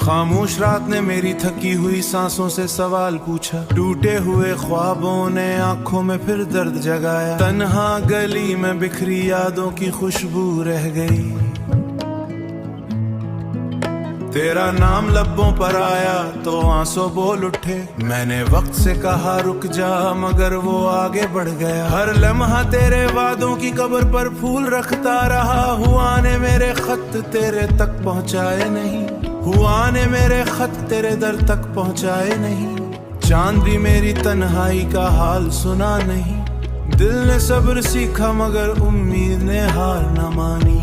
खामोश रात ने मेरी थकी हुई सांसों से सवाल पूछा, टूटे हुए ख्वाबों ने आंखों में फिर दर्द जगाया। तन्हा गली में बिखरी यादों की खुशबू रह गई, तेरा नाम लब्बों पर आया तो आंसू बोल उठे। मैंने वक्त से कहा रुक जा, मगर वो आगे बढ़ गया। हर लम्हा तेरे वादों की कब्र पर फूल रखता रहा। हुआ ने मेरे खत तेरे तक पहुंचाए नहीं, हुआ ने मेरे खत तेरे दर तक पहुंचाए नहीं। चांद भी मेरी तन्हाई का हाल सुना नहीं। दिल ने सब्र सीखा मगर उम्मीद ने हार न मानी।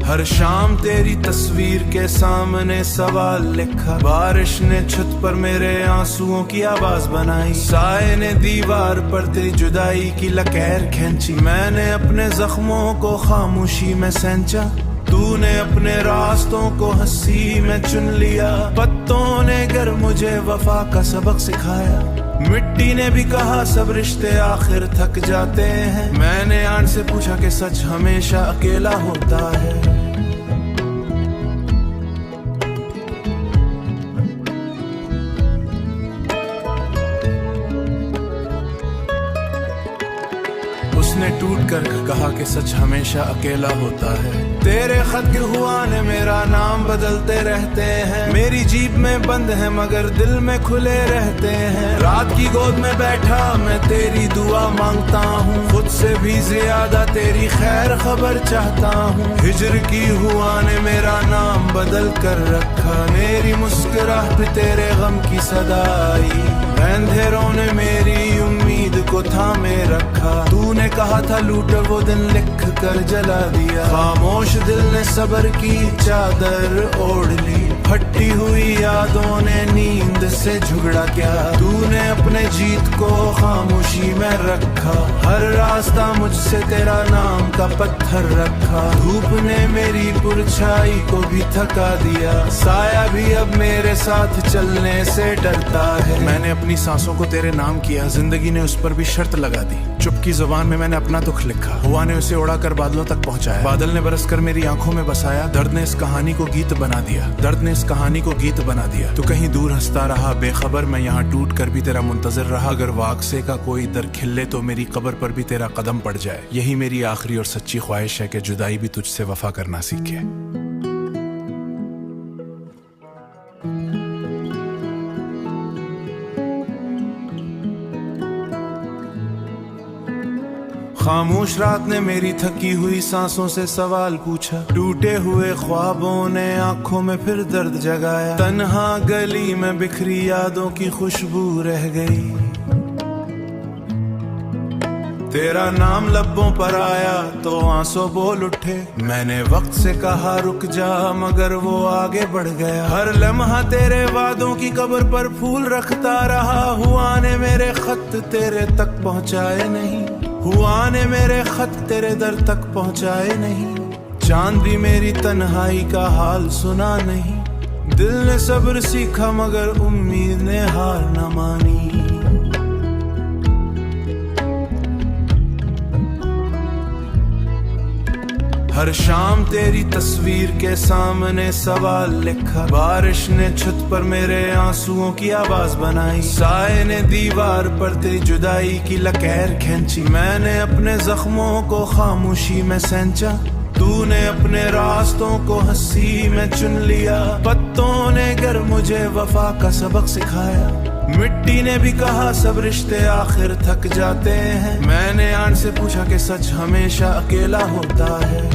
हर शाम तेरी तस्वीर के सामने सवाल लिखा। बारिश ने छत पर मेरे आंसुओं की आवाज बनाई। साए ने दीवार पर तेरी जुदाई की लकीर खींची। मैंने अपने जख्मों को खामोशी में सैंचा, तूने अपने रास्तों को हंसी में चुन लिया। पत्तों ने गर मुझे वफा का सबक सिखाया। मिट्टी ने भी कहा सब रिश्ते आखिर थक जाते हैं। मैंने आन से पूछा कि सच हमेशा अकेला होता है। उसने टूट कर कहा कि सच हमेशा अकेला होता है। तेरे खत के हुआ ने मेरा नाम बदलते रहते हैं। मेरी जीप में बंद है मगर दिल में खुले रहते हैं। रात की गोद में बैठा मैं तेरी दुआ मांगता हूँ। खुद से भी ज्यादा तेरी खैर खबर चाहता हूँ। हिजर की हुआ ने मेरा नाम बदल कर रखा। मेरी मुस्कुराहट पे तेरे गम की सदाई। अंधेरों ने मेरी उम्मीद को थामे रखा। तूने कहा था लूट वो दिन लिख कर जला दिया। खामोश दिल ने सब्र की चादर ओढ़ ली। फटी हुई यादों ने नींद से झगड़ा क्या। तूने अपने जीत को खामोशी में रखा। हर रास्ता मुझसे तेरा नाम का पत्थर रखा। धूप ने मेरी परछाई को भी थका दिया। साया भी अब मेरे साथ चलने से डरता है। मैंने अपनी सांसों को तेरे नाम किया, जिंदगी ने उस पर भी शर्त लगा दी। चुप की जुबान में मैंने अपना दुख लिखा। हुआ ने उसे उड़ाकर बादलों तक पहुंचाया। बादल ने बरसकर मेरी आंखों में बसाया। दर्द ने इस कहानी को गीत बना दिया। दर्द ने इस कहानी को गीत बना दिया। तू कहीं दूर हंसता रहा बेखबर, मैं यहाँ टूट कर भी तेरा मुंतजर रहा। अगर वाकसे का कोई दर खिले तो मेरी कब्र पर भी तेरा कदम पड़ जाए। यही मेरी आखिरी और सच्ची ख्वाहिश है कि जुदाई भी तुझसे वफा करना सीखे। खामोश रात ने मेरी थकी हुई सांसों से सवाल पूछा। टूटे हुए ख्वाबों ने आंखों में फिर दर्द जगाया। तन्हा गली में बिखरी यादों की खुशबू रह गई। तेरा नाम लब्बों पर आया तो आंसू बोल उठे। मैंने वक्त से कहा रुक जा, मगर वो आगे बढ़ गया। हर लम्हा तेरे वादों की कब्र पर फूल रखता रहा। हुआ ने मेरे खत तेरे तक पहुंचाए नहीं, हुआ ने मेरे खत तेरे दर तक पहुंचाए नहीं। चांद भी मेरी तन्हाई का हाल सुना नहीं। दिल ने सब्र सीखा मगर उम्मीद ने हार न मानी। हर शाम तेरी तस्वीर के सामने सवाल लिखा। बारिश ने छत पर मेरे आंसुओं की आवाज बनाई। साए ने दीवार पर तेरी जुदाई की लकीर खींची। मैंने अपने जख्मों को खामोशी में सैंचा। तूने अपने रास्तों को हंसी में चुन लिया। पत्तों ने गर मुझे वफा का सबक सिखाया। मिट्टी ने भी कहा सब रिश्ते आखिर थक जाते हैं। मैंने आन से पूछा कि सच हमेशा अकेला होता है।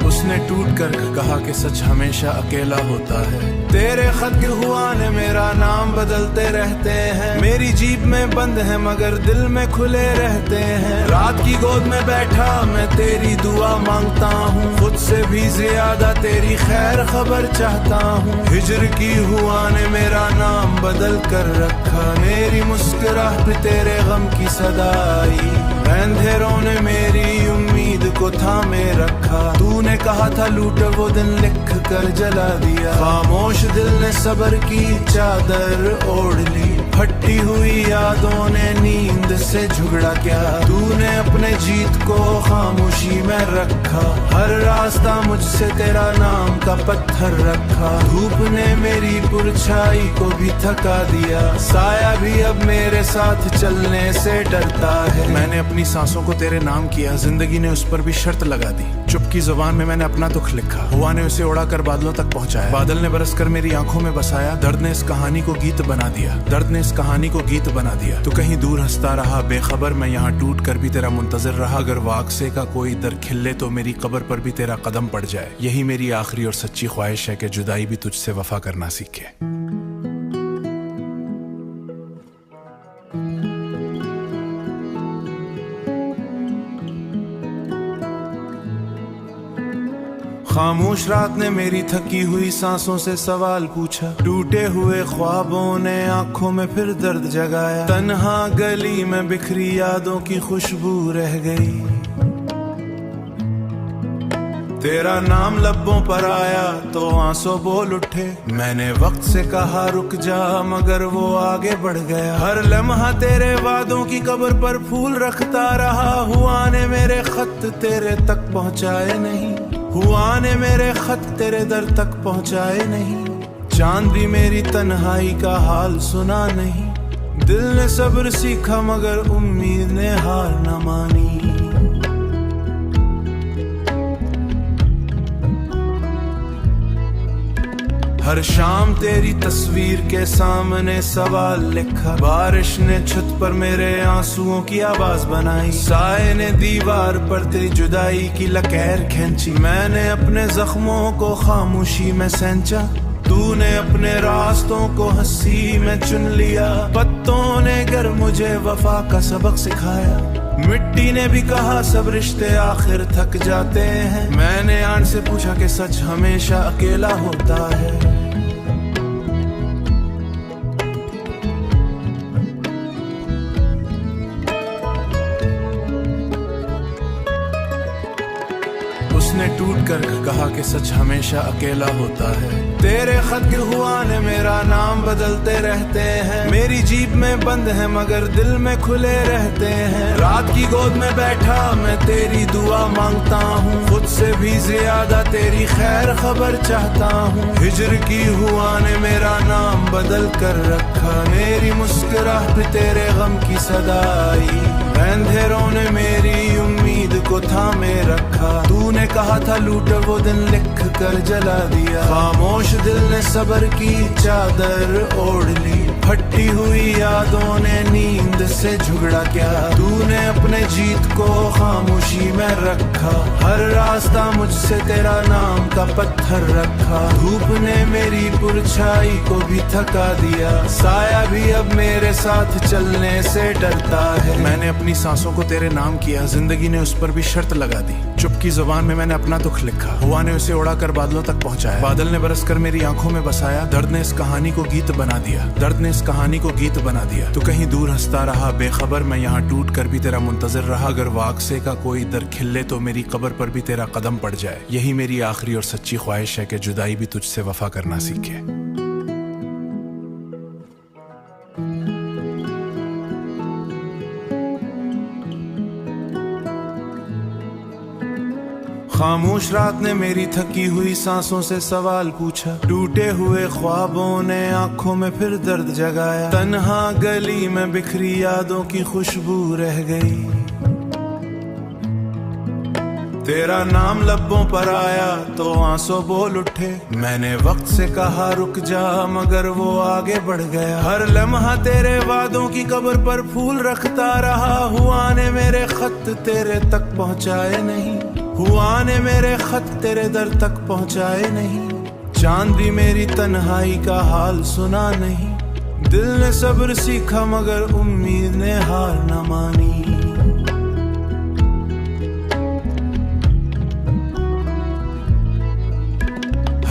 उसने टूट कर कहा कि सच हमेशा अकेला होता है। तेरे खत के हुआ ने मेरा नाम बदलते रहते हैं। मेरी जीप में बंद है मगर दिल में खुले रहते हैं। रात की गोद में बैठा मैं तेरी दुआ मांगता हूँ। खुद से भी ज्यादा तेरी खैर खबर चाहता हूँ। हिजर की हुआ ने मेरा नाम बदल कर रखा। मेरी मुस्कुराहट पे तेरे गम की सदाई। अंधेरों ने मेरी उम्मीद को को थामे रखा। तूने कहा था लूट वो दिन लिख कर जला दिया। खामोश दिल ने सब्र की चादर ओढ़ ली। फटी हुई यादों ने नींद से झगड़ा क्या। तूने अपने जीत को खामोशी में रखा। हर रास्ता मुझसे तेरा नाम का पत्थर रखा। धूप ने मेरी परछाई को भी थका दिया। साया भी अब मेरे साथ चलने से डरता है। मैंने अपनी सांसों को तेरे नाम किया, जिंदगी ने उस पर भी शर्त लगा दी। चुप की जुबान में मैंने अपना दुख लिखा, हुआ ने उसे उड़ाकर बादलों तक पहुंचाया। बादल ने बरसकर मेरी आंखों में बसाया। दर्द ने इस कहानी को गीत बना दिया। दर्द ने इस कहानी को गीत बना दिया। तू कहीं दूर हंसता रहा बेखबर, मैं यहाँ टूट कर भी तेरा मुंतजर रहा। अगर वाकसे का कोई दर खिले तो मेरी कब्र पर भी तेरा कदम पड़ जाए। यही मेरी आखिरी और सच्ची ख्वाहिश है कि जुदाई भी तुझसे वफा करना सीखे। खामोश रात ने मेरी थकी हुई सांसों से सवाल पूछा। टूटे हुए ख्वाबों ने आंखों में फिर दर्द जगाया। तन्हा गली में बिखरी यादों की खुशबू रह गई। तेरा नाम लब्बों पर आया तो आंसू बोल उठे। मैंने वक्त से कहा रुक जा, मगर वो आगे बढ़ गया। हर लम्हा तेरे वादों की कब्र पर फूल रखता रहा। हुआ ने मेरे खत तेरे तक पहुंचाए नहीं। हुआ ने मेरे खत तेरे दर तक पहुंचाए नहीं। चांद भी मेरी तन्हाई का हाल सुना नहीं। दिल ने सब्र सीखा मगर उम्मीद ने हार न मानी। हर शाम तेरी तस्वीर के सामने सवाल लिखा। बारिश ने छत पर मेरे आंसुओं की आवाज बनाई। साए ने दीवार पर तेरी जुदाई की लकीर खींची। मैंने अपने जख्मों को खामोशी में सैंचा। तूने अपने रास्तों को हंसी में चुन लिया। पत्तों ने घर मुझे वफा का सबक सिखाया। मिट्टी ने भी कहा सब रिश्ते आखिर थक जाते हैं। मैंने आन से पूछा कि सच हमेशा अकेला होता है। उसने टूट कर कहा कि सच हमेशा अकेला होता है। तेरे खत के हुआ ने मेरा नाम बदलते रहते हैं। मेरी जीप में बंद है मगर दिल में खुले रहते हैं। रात की गोद में बैठा मैं तेरी दुआ मांगता हूँ। खुद से भी ज्यादा तेरी खैर खबर चाहता हूँ। हिजर की हुआ ने मेरा नाम बदल कर रखा। मेरी मुस्कुराहट पे तेरे गम की सदाई। अंधेरों ने मेरी उम्मीद को थामे रखा। तूने कहा था लूट वो दिन लिख कर जला दिया। खामोश दिल ने सब्र की चादर ओढ़ ली। फटी हुई यादों ने नींद से झगड़ा क्या। तूने अपने जीत को खामोशी में रखा। हर रास्ता मुझसे तेरा नाम का पत्थर रखा। धूप ने मेरी परछाई को भी थका दिया। साया भी अब मेरे साथ चलने से डरता है। मैंने अपनी सांसों को तेरे नाम किया, जिंदगी ने उस पर भी शर्त लगा दी। चुप की जुबान में मैंने अपना दुख लिखा। हुआ ने उसे उड़ाकर बादलों तक पहुंचाया। बादल ने बरसकर मेरी आंखों में बसाया। दर्द ने इस कहानी को गीत बना दिया। दर्द ने इस कहानी को गीत बना दिया। तू कहीं दूर हंसता रहा बेखबर, मैं यहाँ टूट कर भी तेरा मुंतजर रहा। अगर वाकसे का कोई दर खिले तो मेरी कब्र पर भी तेरा कदम पड़ जाए। यही मेरी आखिरी और सच्ची ख्वाहिश है कि जुदाई भी तुझसे वफा करना सीखे। खामोश रात ने मेरी थकी हुई सांसों से सवाल पूछा। टूटे हुए ख्वाबों ने आंखों में फिर दर्द जगाया। तन्हा गली में बिखरी यादों की खुशबू रह गई। तेरा नाम लब्बों पर आया तो आंसू बोल उठे। मैंने वक्त से कहा रुक जा, मगर वो आगे बढ़ गया। हर लम्हा तेरे वादों की कब्र पर फूल रखता रहा। हुआ ने मेरे खत तेरे तक पहुंचाए नहीं। हुआ ने मेरे खत तेरे दर तक पहुंचाए नहीं। चांद भी मेरी तन्हाई का हाल सुना नहीं। दिल ने सब्र सीखा मगर उम्मीद ने हार न मानी।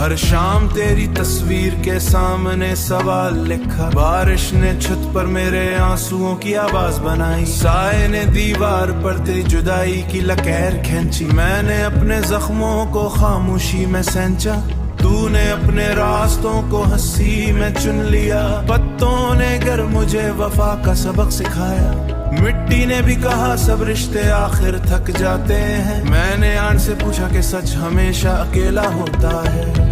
हर शाम तेरी तस्वीर के सामने सवाल लिखा, बारिश ने छत पर मेरे आंसुओं की आवाज बनाई, साए ने दीवार पर तेरी जुदाई की लकीर खींची। मैंने अपने जख्मों को खामोशी में सैंचा, तूने अपने रास्तों को हंसी में चुन लिया। पत्तों ने गर मुझे वफा का सबक सिखाया, मिट्टी ने भी कहा सब रिश्ते आखिर थक जाते हैं। मैंने आन से पूछा कि सच हमेशा अकेला होता है।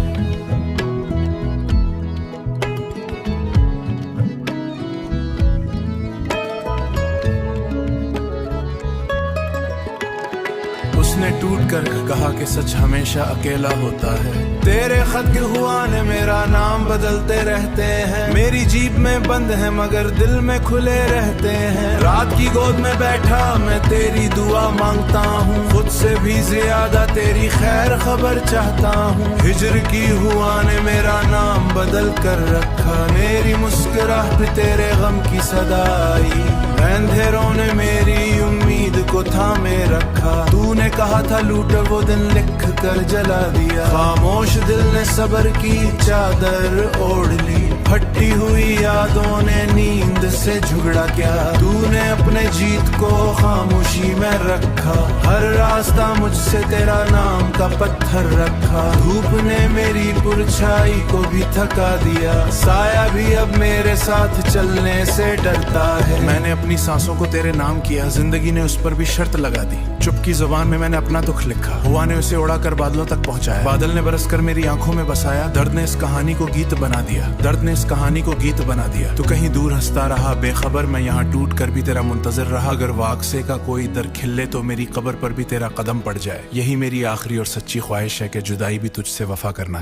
उसने टूट कर कहा कि सच हमेशा अकेला होता है। तेरे खत के हुआ ने मेरा नाम बदलते रहते हैं, मेरी जीप में बंद है मगर दिल में खुले रहते हैं। रात की गोद में बैठा मैं तेरी दुआ मांगता हूँ, खुद से भी ज्यादा तेरी खैर खबर चाहता हूँ। हिजर की हुआ ने मेरा नाम बदल कर रखा, मेरी मुस्कुराहट तेरे गम की सदा आई। अंधेरों ने मेरी उम्मीद को थामे रखा, तूने कहा था लूट वो दिन लिख कर जला दिया। खामोश दिल ने सब्र की चादर ओढ़ ली, फटी हुई यादों ने नींद से झगड़ा क्या। तूने अपने जीत को खामोशी में रखा, हर रास्ता मुझसे तेरा नाम का पत्थर रखा। धूप ने मेरी परछाई को भी थका दिया, साया भी अब मेरे साथ चलने से डरता है। मैंने अपनी सांसों को तेरे नाम किया, जिंदगी ने उस पर भी शर्त लगा दी। चुप की जुबान में मैंने अपना दुख लिखा, हुआ ने उसे उड़ाकर बादलों तक पहुंचाया। बादल ने बरसकर मेरी आंखों में बसाया, दर्द ने इस कहानी को गीत बना दिया, दर्द ने इस कहानी को गीत बना दिया। तू कहीं दूर हंसता रहा बेखबर, मैं यहाँ टूट कर भी तेरा मुंतजर रहा। अगर वाकसे का कोई दर खिले तो मेरी कब्र पर भी तेरा कदम पड़ जाए। यही मेरी आखिरी और सच्ची ख्वाहिश है कि जुदाई भी तुझसे वफा करना।